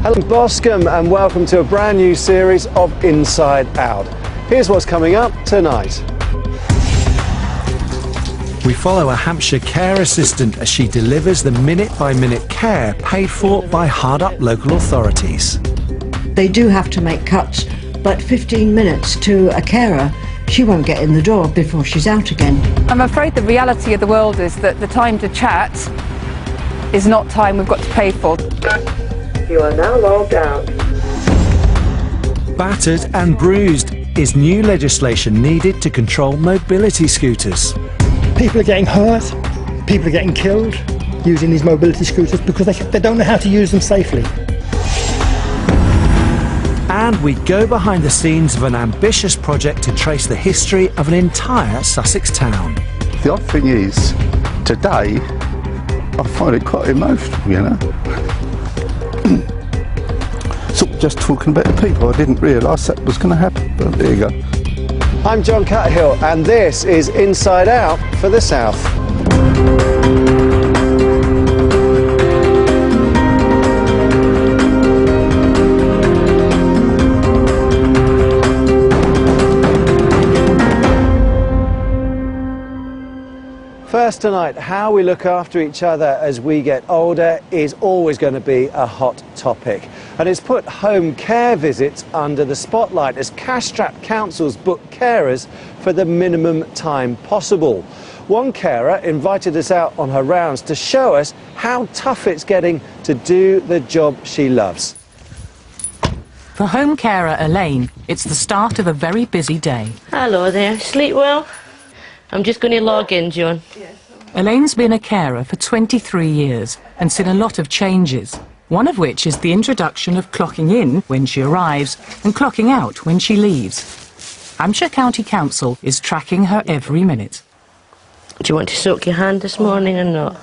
Hello, Boscombe, and welcome to a brand new series of Inside Out. Here's what's coming up tonight. We follow a Hampshire care assistant as she delivers the minute-by-minute care paid for by hard-up local authorities. They do have to make cuts, but 15 minutes to a carer, she won't get in the door before she's out again. I'm afraid the reality of the world is that the time to chat is not time we've got to pay for. You are now logged out. Battered and bruised. Is new legislation needed to control mobility scooters? People are getting hurt, people are getting killed using these mobility scooters because they don't know how to use them safely. And we go behind the scenes of an ambitious project to trace the history of an entire Sussex town. The odd thing is, today, I find it quite emotional, you know. Sort of just talking about the people, I didn't realise that was going to happen, but there you go. I'm John Cuthill, and this is Inside Out for the South. First tonight, how we look after each other as we get older is always going to be a hot topic. And it's put home care visits under the spotlight as cash-strapped councils book carers for the minimum time possible. One carer invited us out on her rounds to show us how tough it's getting to do the job she loves. For home carer Elaine, it's the start of a very busy day. Hello there, sleep well? I'm just going to log in, John. Elaine's been a carer for 23 years and seen a lot of changes, one of which is the introduction of clocking in when she arrives and clocking out when she leaves. Hampshire County Council is tracking her every minute. Do you want to soak your hand this morning or not?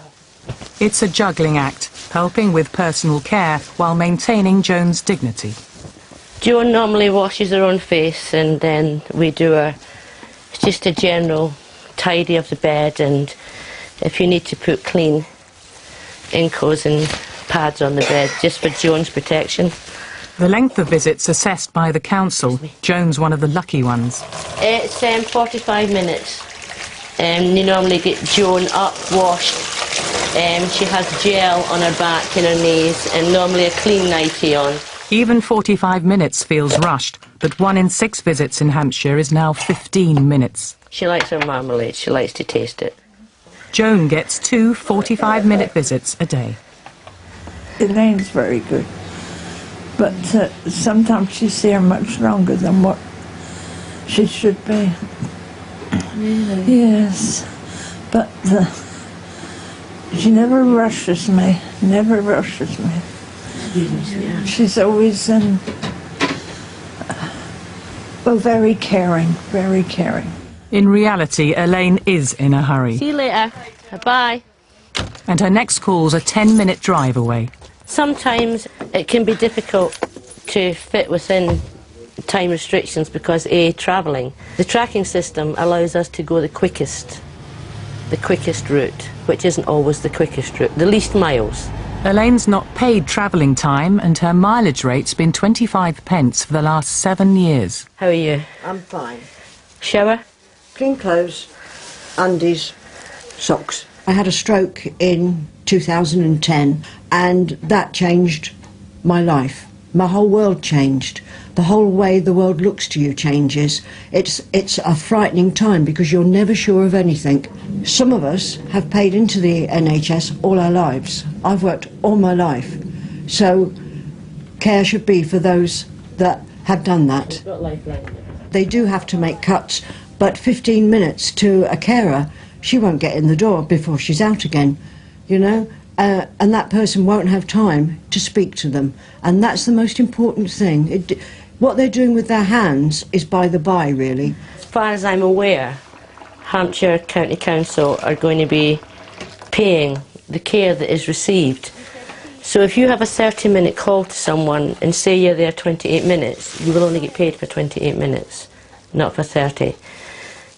It's a juggling act, helping with personal care while maintaining Joan's dignity. Joan normally washes her own face and then we do it's just a general tidy of the bed, and if you need to put clean incos and pads on the bed just for Joan's protection. The length of visits assessed by the council, Joan's one of the lucky ones. It's 45 minutes. You normally get Joan up, washed. She has gel on her back and her knees and normally a clean nightie on. Even 45 minutes feels rushed, but 1 in 6 visits in Hampshire is now 15 minutes. She likes her marmalade, she likes to taste it. Joan gets 2 45-minute visits a day. Elaine's very good, but sometimes she's there much longer than what she should be. Really? Yes, but she never rushes me, never rushes me. Yeah. She's always very caring, very caring. In reality, Elaine is in a hurry. See you later. Bye. And her next call's a 10-minute drive away. Sometimes it can be difficult to fit within time restrictions because travelling. The tracking system allows us to go the quickest route, which isn't always the quickest route, the least miles. Elaine's not paid travelling time and her mileage rate's been 25 pence for the last 7 years. How are you? I'm fine. Shower? Clean clothes, undies, socks. I had a stroke in 2010 and that changed my life. My whole world changed. The whole way the world looks to you changes. It's a frightening time because you're never sure of anything. Some of us have paid into the NHS all our lives. I've worked all my life. So care should be for those that have done that. They do have to make cuts, but 15 minutes to a carer, she won't get in the door before she's out again, you know? And that person won't have time to speak to them. And that's the most important thing. What they're doing with their hands is by the by, really. As far as I'm aware, Hampshire County Council are going to be paying the care that is received. So if you have a 30-minute call to someone and say you're there 28 minutes, you will only get paid for 28 minutes, not for 30.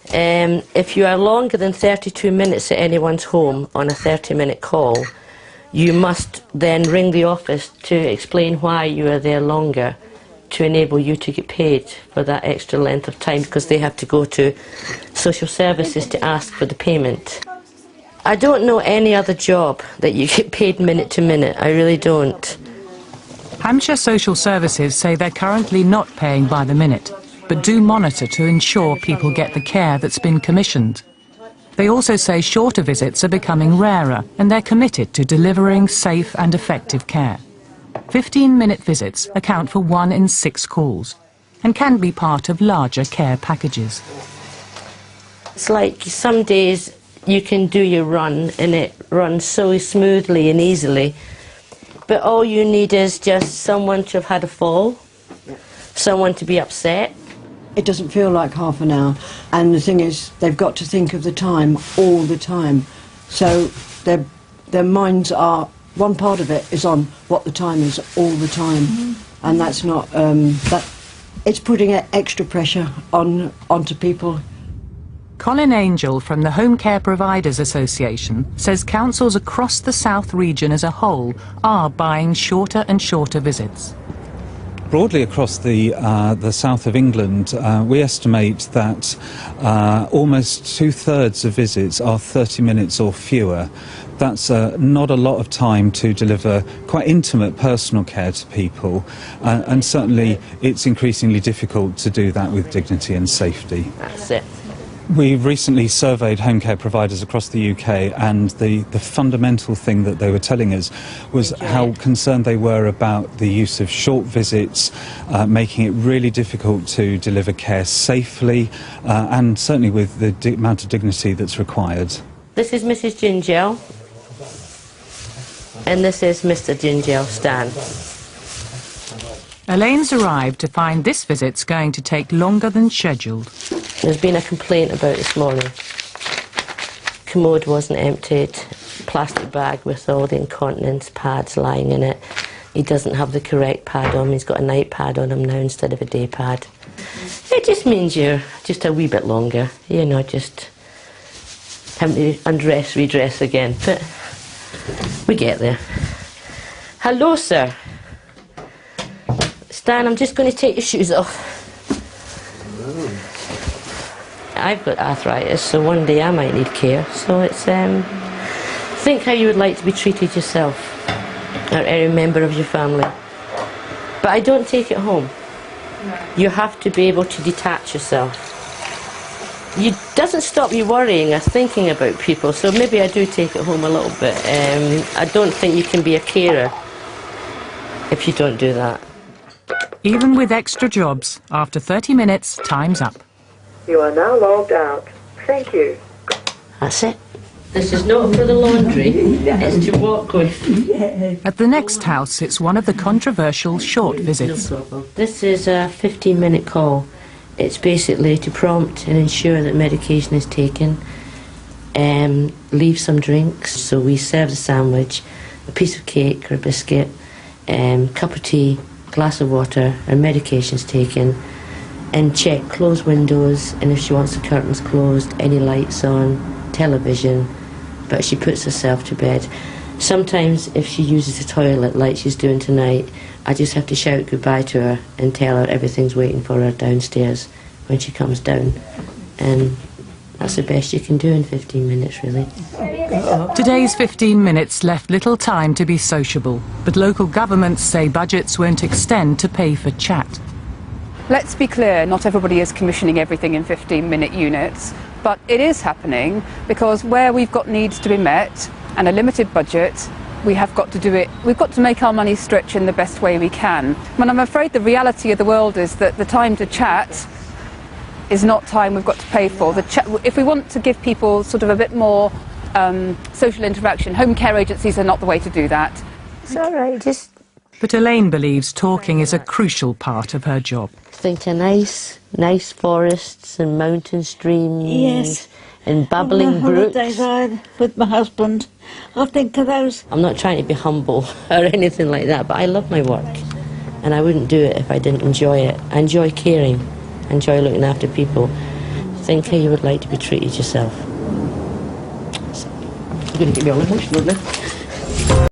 If you are longer than 32 minutes at anyone's home on a 30-minute call, you must then ring the office to explain why you are there longer, to enable you to get paid for that extra length of time, because they have to go to social services to ask for the payment. I don't know any other job that you get paid minute to minute. I really don't. Hampshire Social Services say they're currently not paying by the minute, but do monitor to ensure people get the care that's been commissioned. They also say shorter visits are becoming rarer, and they're committed to delivering safe and effective care. 15-minute visits account for 1 in 6 calls and can be part of larger care packages. It's like some days you can do your run and it runs so smoothly and easily, but all you need is just someone to have had a fall, someone to be upset. It doesn't feel like half an hour, and the thing is, they've got to think of the time all the time. So their minds are, one part of it is on what the time is all the time, and that's not, it's putting extra pressure onto people. Colin Angel from the Home Care Providers Association says councils across the South region as a whole are buying shorter and shorter visits. Broadly across the south of England, we estimate that almost 2/3 of visits are 30 minutes or fewer. That's not a lot of time to deliver quite intimate personal care to people, and certainly it's increasingly difficult to do that with dignity and safety. That's it. We recently surveyed home care providers across the UK, and the fundamental thing that they were telling us was how concerned they were about the use of short visits, making it really difficult to deliver care safely, and certainly with the amount of dignity that's required. This is Mrs. Gingell, and this is Mr. Gingell, Stan. Elaine's arrived to find this visit's going to take longer than scheduled. There's been a complaint about this morning. Commode wasn't emptied, plastic bag with all the incontinence pads lying in it. He doesn't have the correct pad on, he's got a night pad on him now instead of a day pad. It just means you're just a wee bit longer, you know, just having to undress, redress again, but we get there. Hello, sir. Stan, I'm just going to take your shoes off. I've got arthritis, so one day I might need care. So it's, think how you would like to be treated yourself, or any member of your family. But I don't take it home. No. You have to be able to detach yourself. It doesn't stop you worrying or thinking about people, so maybe I do take it home a little bit. I don't think you can be a carer if you don't do that. Even with extra jobs, after 30 minutes, time's up. You are now logged out. Thank you. That's it. This is not for the laundry, it's to walk with. At the next house, it's one of the controversial short visits. No problem. This is a 15-minute call. It's basically to prompt and ensure that medication is taken, leave some drinks. So we serve the sandwich, a piece of cake or a biscuit, cup of tea, glass of water, and medication's taken, and check closed windows, and if she wants the curtains closed, any lights on, television, but she puts herself to bed. Sometimes if she uses the toilet like she's doing tonight, I just have to shout goodbye to her and tell her everything's waiting for her downstairs when she comes down, and that's the best you can do in 15 minutes, really. Today's 15 minutes left little time to be sociable, but local governments say budgets won't extend to pay for chat. Let's be clear, not everybody is commissioning everything in 15-minute units, but it is happening because where we've got needs to be met and a limited budget, we have got to do it. We've got to make our money stretch in the best way we can. And I'm afraid the reality of the world is that the time to chat is not time we've got to pay for. If we want to give people sort of a bit more social interaction, home care agencies are not the way to do that. It's all right, just... But Elaine believes talking is a crucial part of her job. Think of nice forests and mountain streams. Yes. And babbling brooks. Holidays I with my husband. I'll think of those. I'm not trying to be humble or anything like that, but I love my work. And I wouldn't do it if I didn't enjoy it. I enjoy caring. I enjoy looking after people. Think how you would like to be treated yourself. You're going to get me all emotional now.